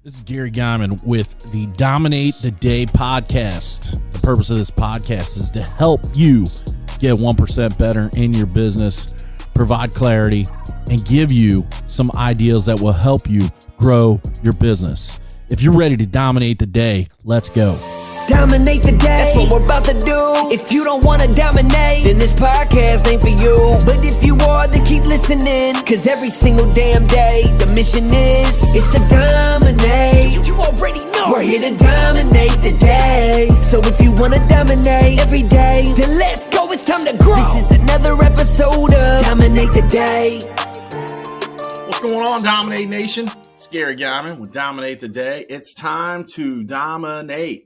This is Gary Guyman with the Dominate the Day podcast. The purpose of this podcast is to help you get 1% better in your business, provide clarity, and give you some ideas that will help you grow your business. If you're ready to dominate the day, let's go. Dominate the day, that's what we're about to do. If you don't want to dominate, then this podcast ain't for you. But if you are, then keep listening, cause every single damn day, the mission is to dominate. You already know we're here to dominate the day. So if you want to dominate every day, then let's go, it's time to grow. This is another episode of Dominate the Day. What's going on, Dominate Nation? It's Gary Guyman with Dominate the Day. It's time to dominate.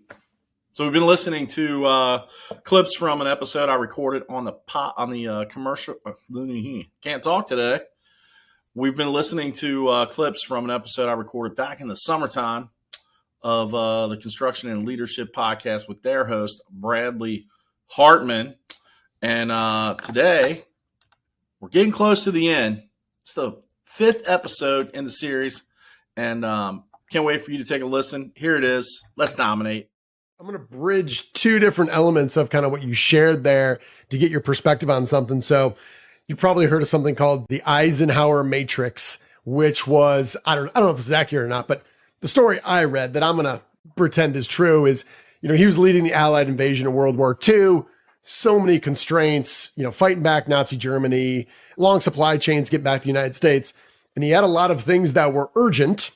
So we've been listening to clips from an episode I recorded on the commercial. Can't talk today. We've been listening to clips from an episode I recorded back in the summertime of the Construction and Leadership podcast with their host, Bradley Hartman. And today, we're getting close to the end. It's the 5th episode in the series. And can't wait for you to take a listen. Here it is. Let's dominate. I'm going to bridge two different elements of kind of what you shared there to get your perspective on something. So you probably heard of something called the Eisenhower matrix, which was, I don't know if this is accurate or not, but the story I read that I'm going to pretend is true is, he was leading the Allied invasion of World War II, so many constraints, fighting back Nazi Germany, long supply chains, get back to the United States. And he had a lot of things that were urgent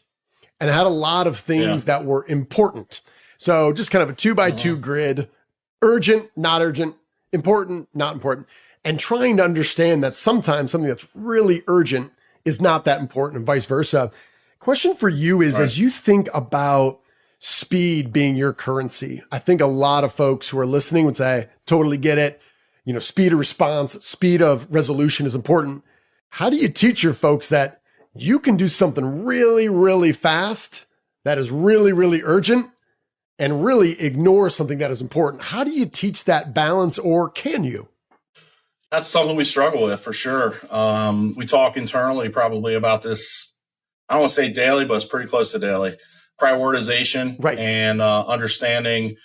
and had a lot of things that were important. So just kind of a 2x2 grid, urgent, not urgent, important, not important, and trying to understand that sometimes something that's really urgent is not that important and vice versa. Question for you is, as you think about speed being your currency, I think a lot of folks who are listening would say, totally get it. Speed of response, speed of resolution is important. How do you teach your folks that you can do something really, really fast that is really, really urgent and really ignore something that is important? How do you teach that balance, or can you? That's something we struggle with for sure. We talk internally probably about this, I don't want to say daily, but it's pretty close to daily. Prioritization and understanding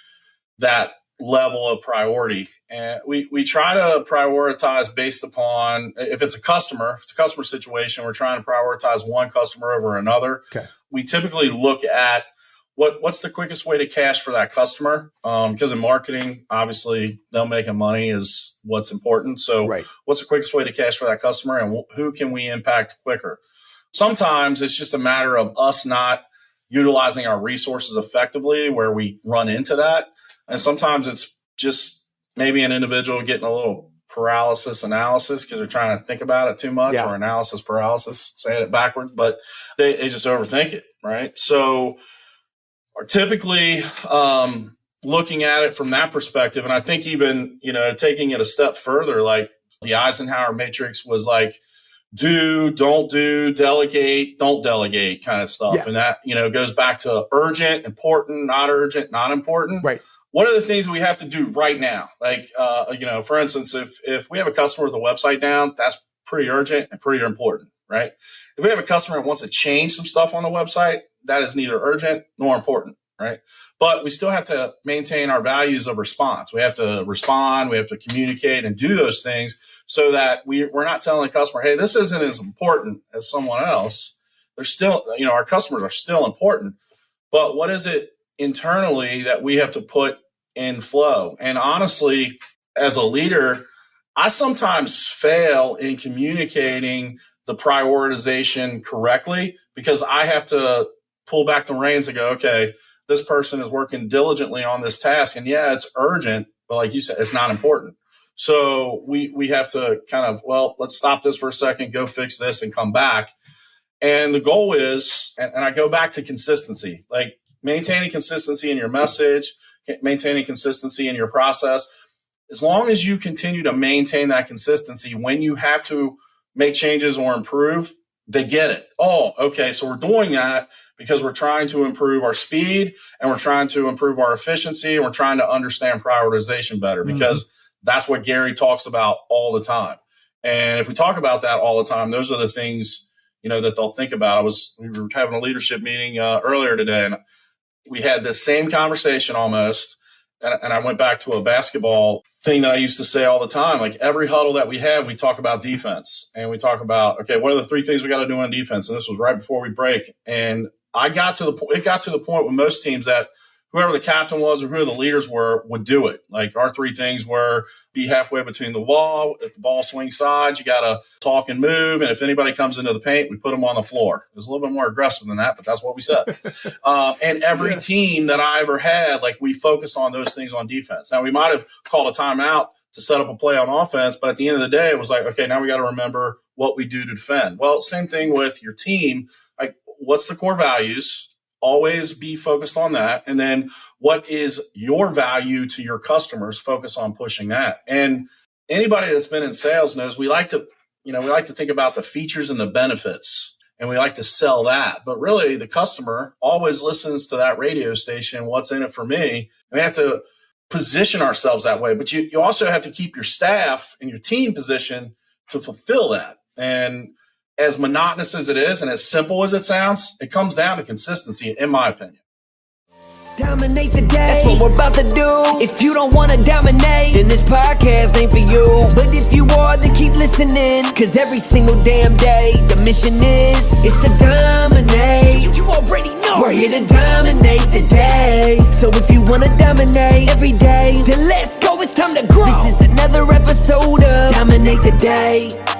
that level of priority. And we try to prioritize based upon, if it's a customer situation, we're trying to prioritize one customer over another. Okay. We typically look at what's the quickest way to cash for that customer? Because in marketing, obviously, them making money is what's important. So what's the quickest way to cash for that customer, and who can we impact quicker? Sometimes it's just a matter of us not utilizing our resources effectively where we run into that. And sometimes it's just maybe an individual getting a little paralysis analysis because they're trying to think about it too much, or analysis paralysis, saying it backwards, but they just overthink it, right? So are typically looking at it from that perspective. And I think even, taking it a step further, like the Eisenhower matrix was like, don't do, delegate, don't delegate kind of stuff. Yeah. And that, goes back to urgent, important, not important. Right. What are the things we have to do right now? Like, for instance, if we have a customer with a website down, that's pretty urgent and pretty important, right? If we have a customer that wants to change some stuff on the website, that is neither urgent nor important, right? But we still have to maintain our values of response. We have to respond, we have to communicate and do those things so that we're not telling the customer, hey, this isn't as important as someone else. They're still, our customers are still important. But what is it internally that we have to put in flow? And honestly, as a leader, I sometimes fail in communicating the prioritization correctly because I have to pull back the reins and go, okay, this person is working diligently on this task. And yeah, it's urgent, but like you said, it's not important. So we have to kind of, let's stop this for a second, go fix this and come back. And the goal is, and I go back to consistency, like maintaining consistency in your message, maintaining consistency in your process. As long as you continue to maintain that consistency, when you have to make changes or improve, they get it. Oh, okay. So we're doing that because we're trying to improve our speed and we're trying to improve our efficiency and we're trying to understand prioritization better because that's what Gary talks about all the time. And if we talk about that all the time, those are the things, that they'll think about. We were having a leadership meeting earlier today, and we had this same conversation almost. And I went back to a basketball thing that I used to say all the time. Like every huddle that we had, we talk about defense, and we talk about, okay, what are the 3 things we got to do on defense? And this was right before we break. And it got to the point with most teams that whoever the captain was or who the leaders were would do it. Like our 3 things were be halfway between the wall. If the ball swings sides, you got to talk and move. And if anybody comes into the paint, we put them on the floor. It was a little bit more aggressive than that, but that's what we said. And every team that I ever had, like we focused on those things on defense. Now we might have called a timeout to set up a play on offense, but at the end of the day, it was like, okay, now we got to remember what we do to defend. Well, same thing with your team. Like what's the core values? Always be focused on that. And then what is your value to your customers? Focus on pushing that. And anybody that's been in sales knows we like to think about the features and the benefits, and we like to sell that. But really the customer always listens to that radio station. What's in it for me? And we have to position ourselves that way. But you also have to keep your staff and your team positioned to fulfill that. And as monotonous as it is and as simple as it sounds, it comes down to consistency, in my opinion. Dominate the day, that's what we're about to do. If you don't wanna dominate, then this podcast ain't for you. But if you are, then keep listening, cause every single damn day, the mission is to dominate. You already know we're here to dominate the day. So if you wanna dominate every day, then let's go, it's time to grow. This is another episode of Dominate the Day.